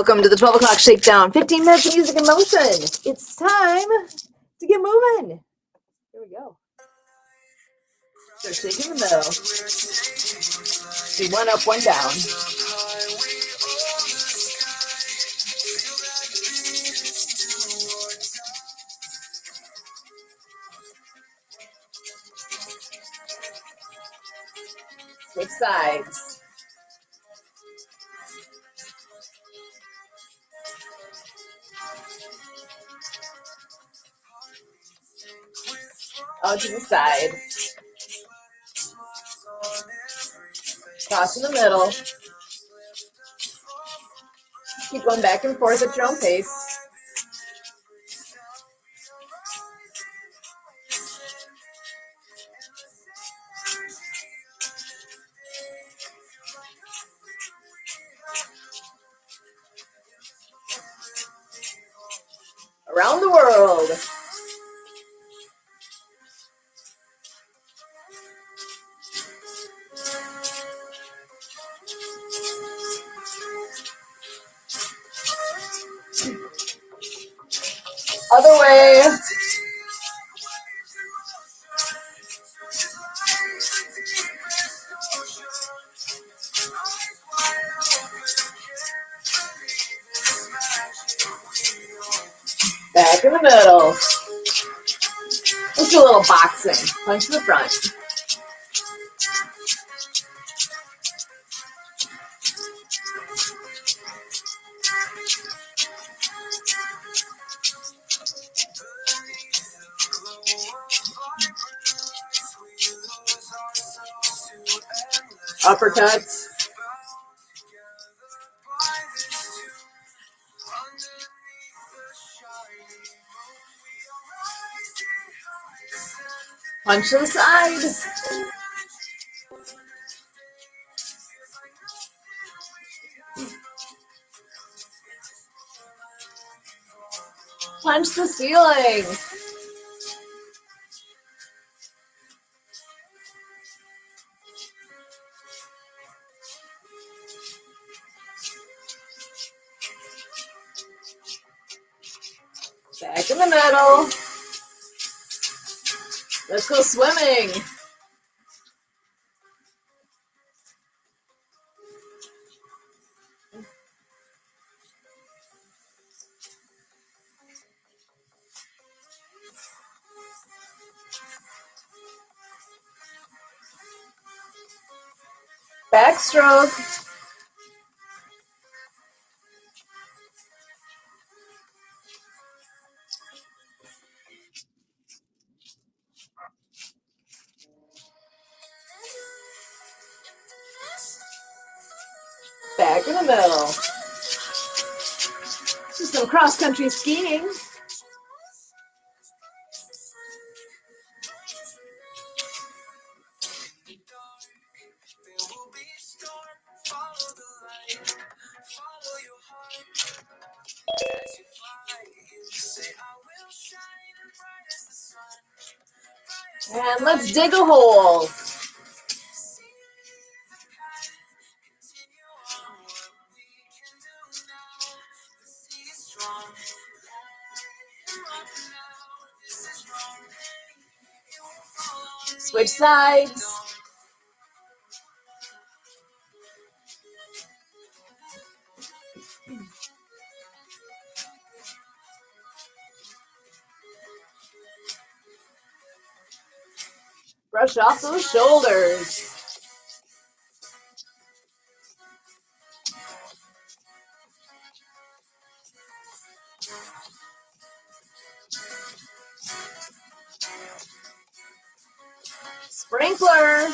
Welcome to the 12 o'clock shakedown. 15 minutes of music and motion. It's time to get moving. Here we go. So shake in the middle. Do one up, one down. Switch sides. Out to the side. Cross in the middle. Keep going back and forth at your own pace. Around the world. Other way. Back in the middle. Let's do a little boxing. Punch to the front. Uppercuts. Punch to the side. Punch the ceiling. Back in the middle. Let's go swimming. Backstroke. Back in the middle. Just some cross-country skiing. And let's dig a hole. Switch sides. Brush off those shoulders. Sprinkler.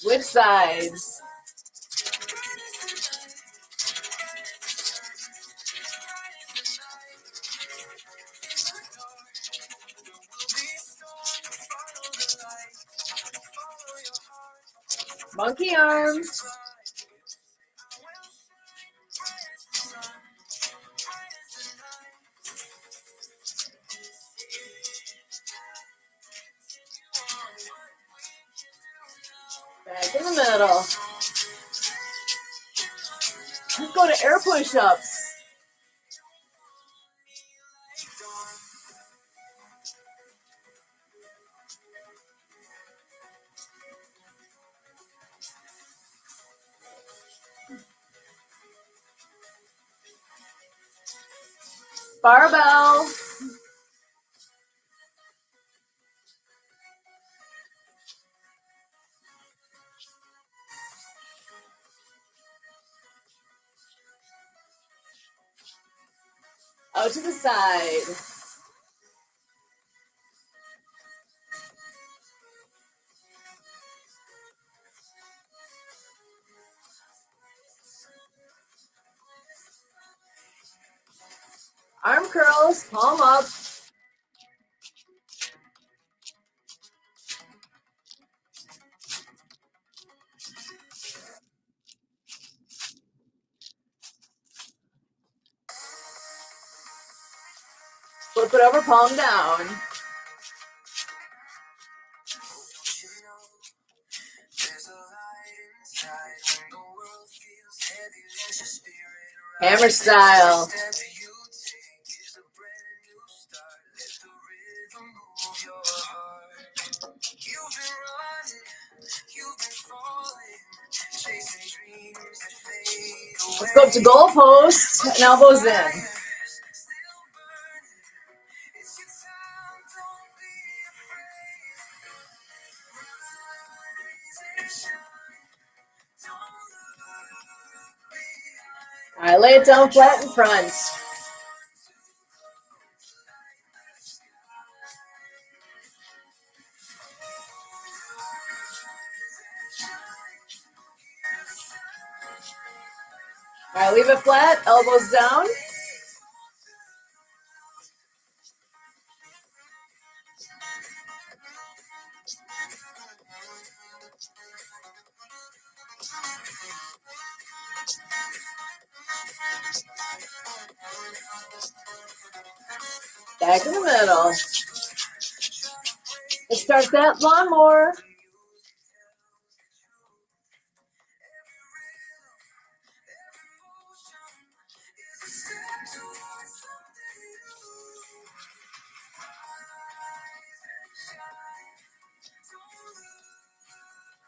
Switch sides. Monkey arms. Back in the middle. Let's go to air push-ups. Barbell. Out to the side. Arm curls, palm up. Flip it over, palm down. Hammer style. Let's go up to goal post and elbows in. All right, lay it down flat in front. All right, leave it flat, elbows down. Back in the middle. Let's start that lawnmower.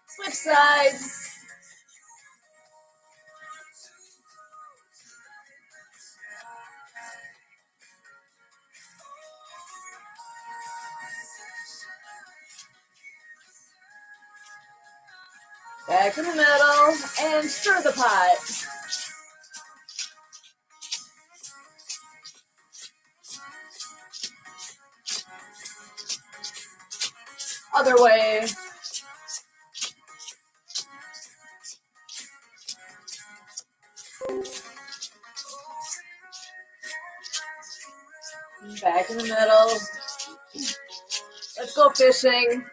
Switch sides. Back in the middle and stir the pot. Other way. Back in the middle. Let's go fishing.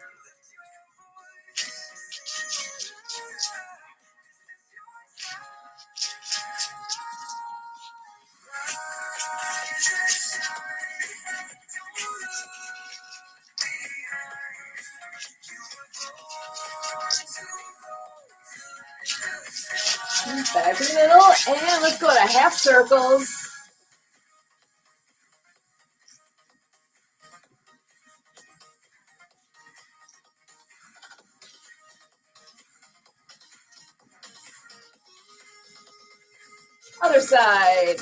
Back in the middle, and let's go to half circles. Other side.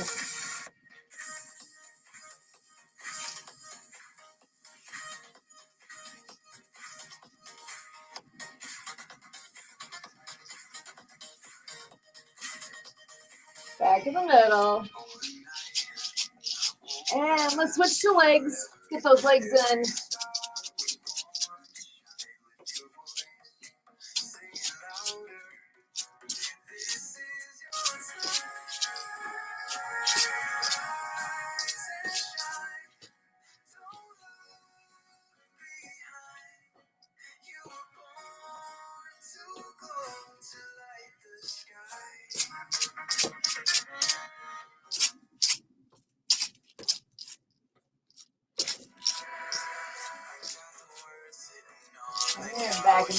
Back in the middle. And let's switch to legs. Get those legs in.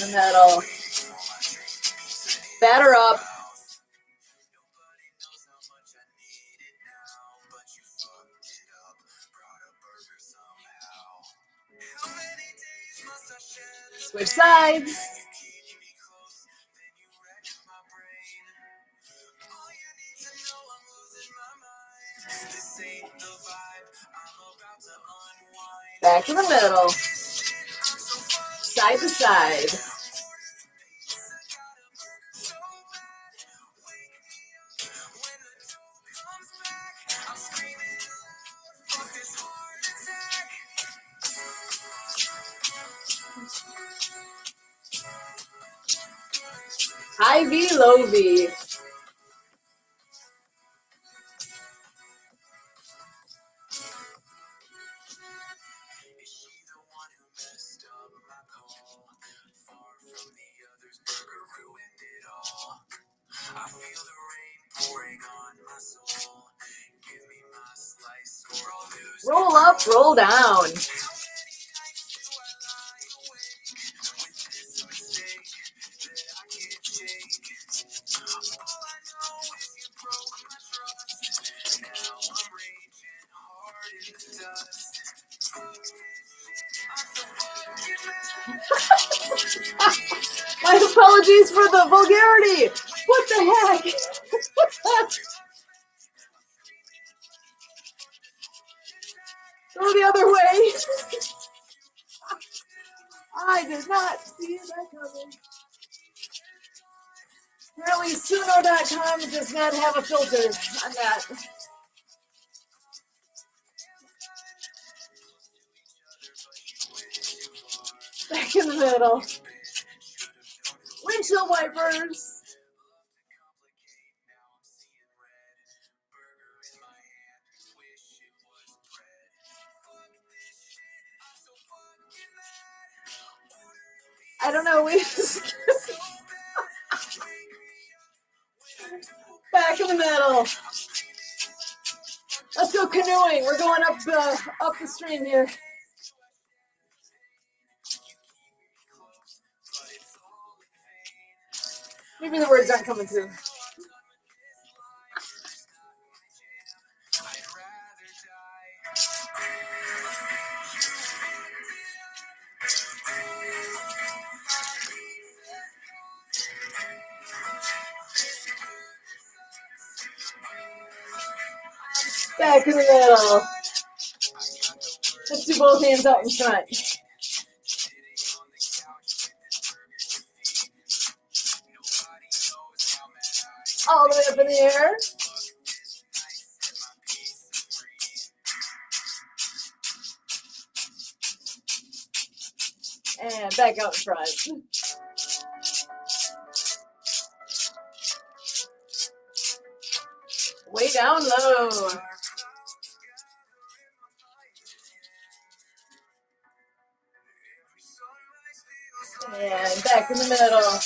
in the middle. Batter up. Switch sides. Back in the middle. Side to side. High V, low V. Roll up, roll down. My apologies for the vulgarity. What the heck? Go the other way. I did not see that coming. Apparently, Suno.com does not have a filter on that. Back in the middle. Windshield wipers. I don't know. Back in the middle. Let's go canoeing. We're going up the stream here. Maybe the words aren't coming through. Back in the middle. Let's do both hands out in front. All the way up in the air. And back out in front. Way down low. And back in the middle.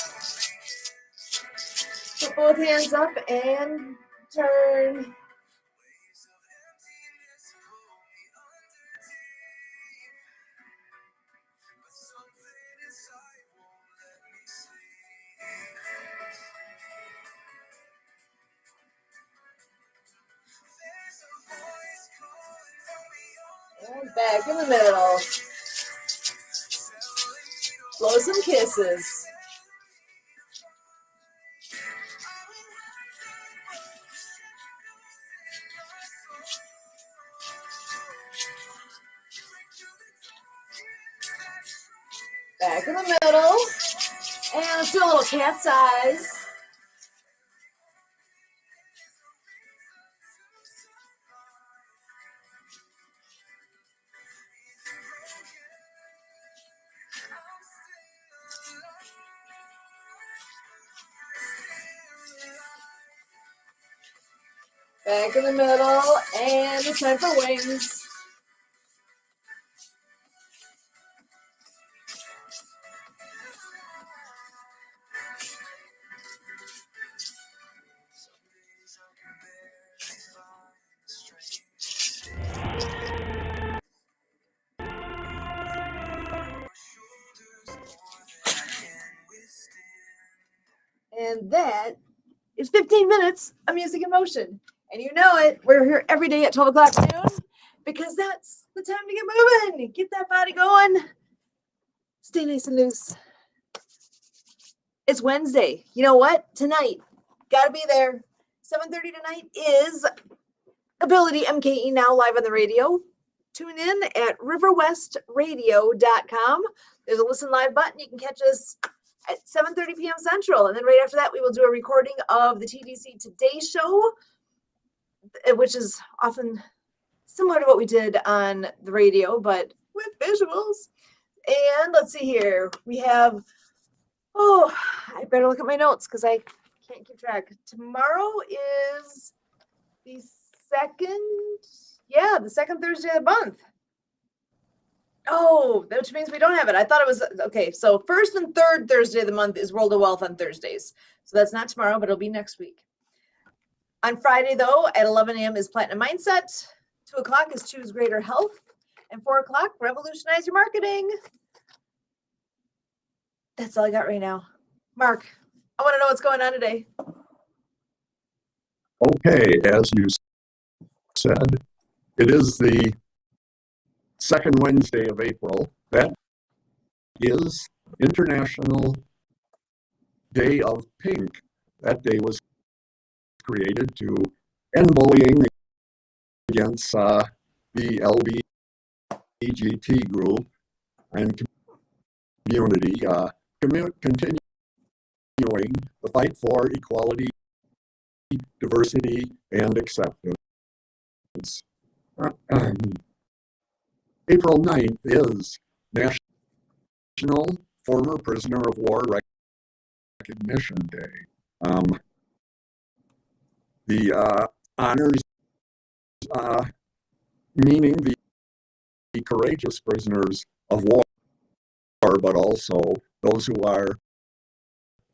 Put both hands up and turn. And back in the middle. Blow some kisses. Back in the middle. And let's do a little cat's eyes. Back in the middle, and it's time for wings. And that is 15 minutes of music in motion. And you know it. We're here every day at 12 o'clock noon because that's the time to get moving. Get that body going. Stay nice and loose. It's Wednesday. You know what? Tonight, gotta be there. 7:30 tonight is Ability MKE Now live on the radio. Tune in at riverwestradio.com. There's a listen live button. You can catch us at 7:30 p.m. Central. And then right after that, we will do a recording of the TDC Today Show, which is often similar to what we did on the radio, but with visuals. And let's see here. We have, I better look at my notes because I can't keep track. Tomorrow is the second Thursday of the month. Oh, which means we don't have it. I thought it was, okay, so first and third Thursday of the month is World of Wealth on Thursdays. So that's not tomorrow, but it'll be next week. On Friday, though, at 11 a.m. is Platinum Mindset. 2 o'clock is Choose Greater Health. And 4 o'clock, Revolutionize Your Marketing. That's all I got right now. Mark, I want to know what's going on today. Okay, as you said, it is the second Wednesday of April. That is International Day of Pink. That day was created to end bullying against the LGBT group and community, continuing the fight for equality, diversity, and acceptance. April 9th is National Former Prisoner of War Recognition Day. The honors meaning the courageous prisoners of war, but also those who are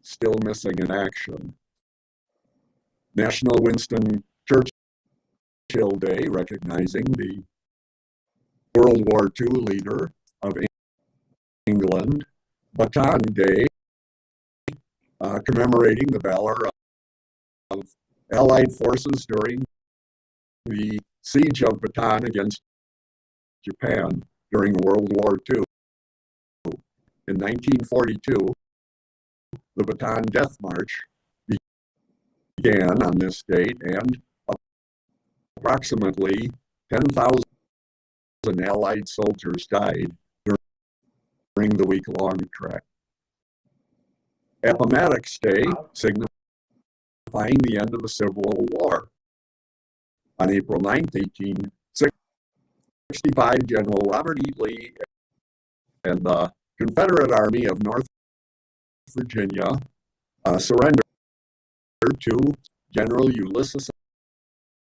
still missing in action. National Winston Churchill Day, recognizing the World War II leader of England. Bataan Day, commemorating the valor of Allied forces during the siege of Bataan against Japan during World War II. In 1942, the Bataan Death March began on this date, and approximately 10,000 Allied soldiers died during the week-long trek. Appomattox Day, signifying the end of the Civil War. On April 9, 1865, General Robert E. Lee and the Confederate Army of North Virginia surrendered to General Ulysses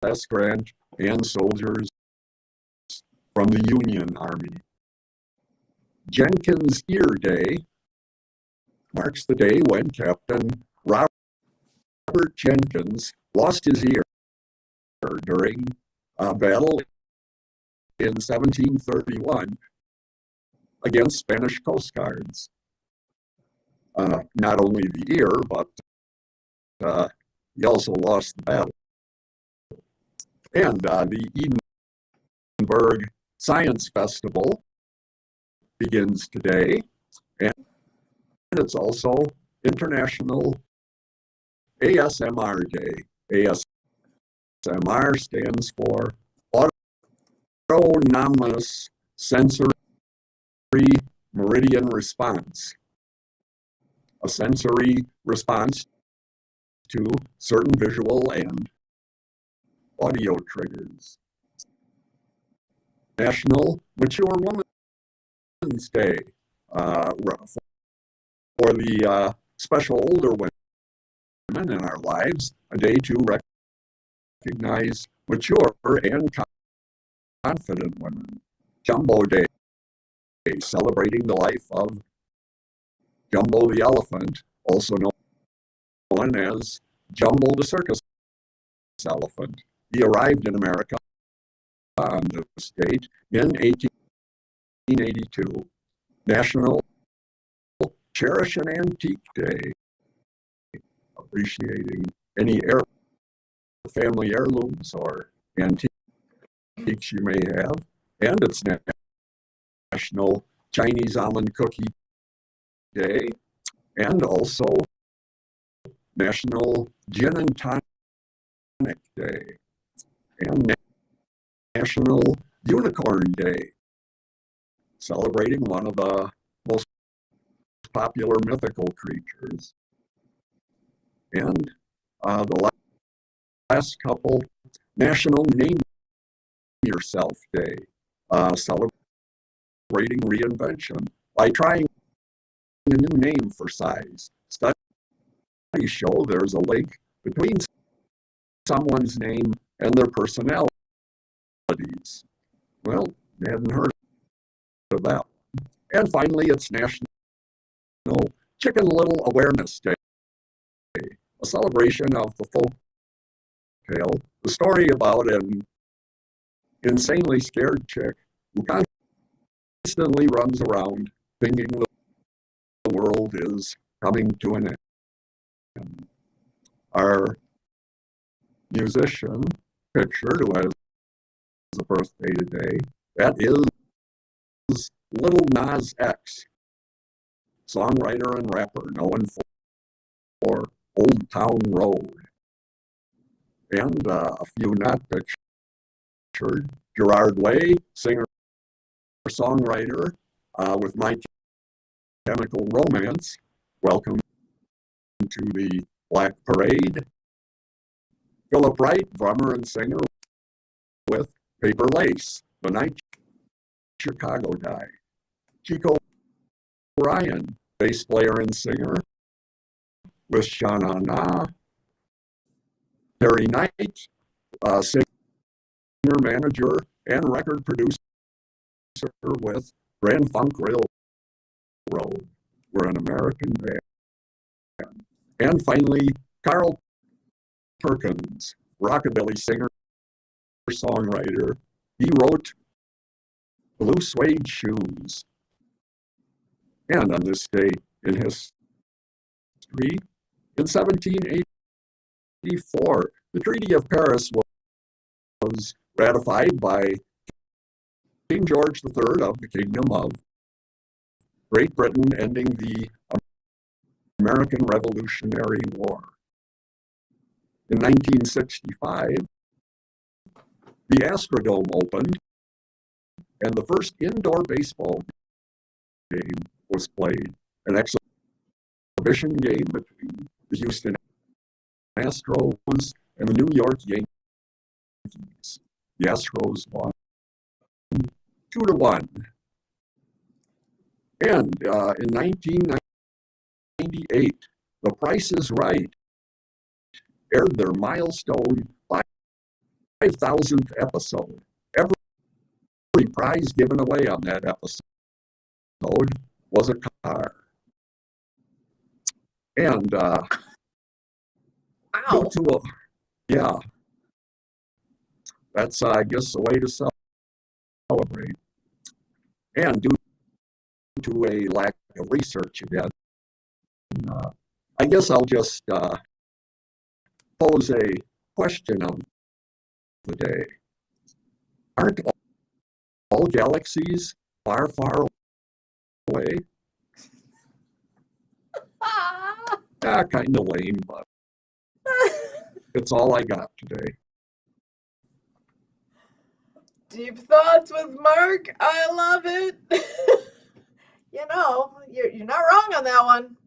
S. Grant and soldiers from the Union Army. Jenkins Ear Day marks the day when Captain Robert Jenkins lost his ear during a battle in 1731 against Spanish Coast Guards. Not only the ear, but he also lost the battle. And the Edinburgh Science Festival begins today, and it's also International ASMR Day. ASMR stands for Autonomous Sensory Meridian Response, a sensory response to certain visual and audio triggers. National Mature Women's Day, for the special older women in our lives, a day to recognize mature and confident women. Jumbo Day, celebrating the life of Jumbo the elephant, also known as Jumbo the circus elephant. He arrived in America on this date in 1882. National Cherish an Antique Day, appreciating any family heirlooms or antiques you may have. And it's National Chinese Almond Cookie Day, and also National Gin and Tonic Day, and National Unicorn Day, celebrating one of the most popular mythical creatures. And the last couple, National Name Yourself Day, celebrating reinvention by trying a new name for size. Studies show there's a link between someone's name and their personalities. Well, they hadn't heard of that. And finally, it's National Chicken Little Awareness Day, a celebration of the folk tale, the story about an insanely scared chick who constantly runs around thinking the world is coming to an end. Our musician pictured, who has a birthday today, that is Little Nas X, songwriter and rapper known for Old Town Road. And a few not pictured, Gerard Way, singer-songwriter with My Chemical Romance. Welcome to the Black Parade. Philip Wright, drummer and singer with Paper Lace, The Night Chicago Died. Chico Ryan, bass player and singer with Sha Na Na. Terry Knight, singer, manager, and record producer with Grand Funk Railroad. We're an American band. And finally, Carl Perkins, rockabilly singer, songwriter. He wrote Blue Suede Shoes. And on this day in history, in 1784, the Treaty of Paris was ratified by King George III of the Kingdom of Great Britain, ending the American Revolutionary War. In 1965, the Astrodome opened, and the first indoor baseball game was played, an exhibition game between the Houston Astros and the New York Yankees. The Astros won 2-1. And in 1998, The Price is Right aired their milestone 5,000th episode. Every prize given away on that episode was a car. And Wow. yeah, that's, I guess, a way to celebrate. And due to a lack of research again, I guess I'll just pose a question of the day. Aren't all galaxies far, far away? Kind of lame, but it's all I got today. Deep thoughts with Mark. I love it. You're not wrong on that one.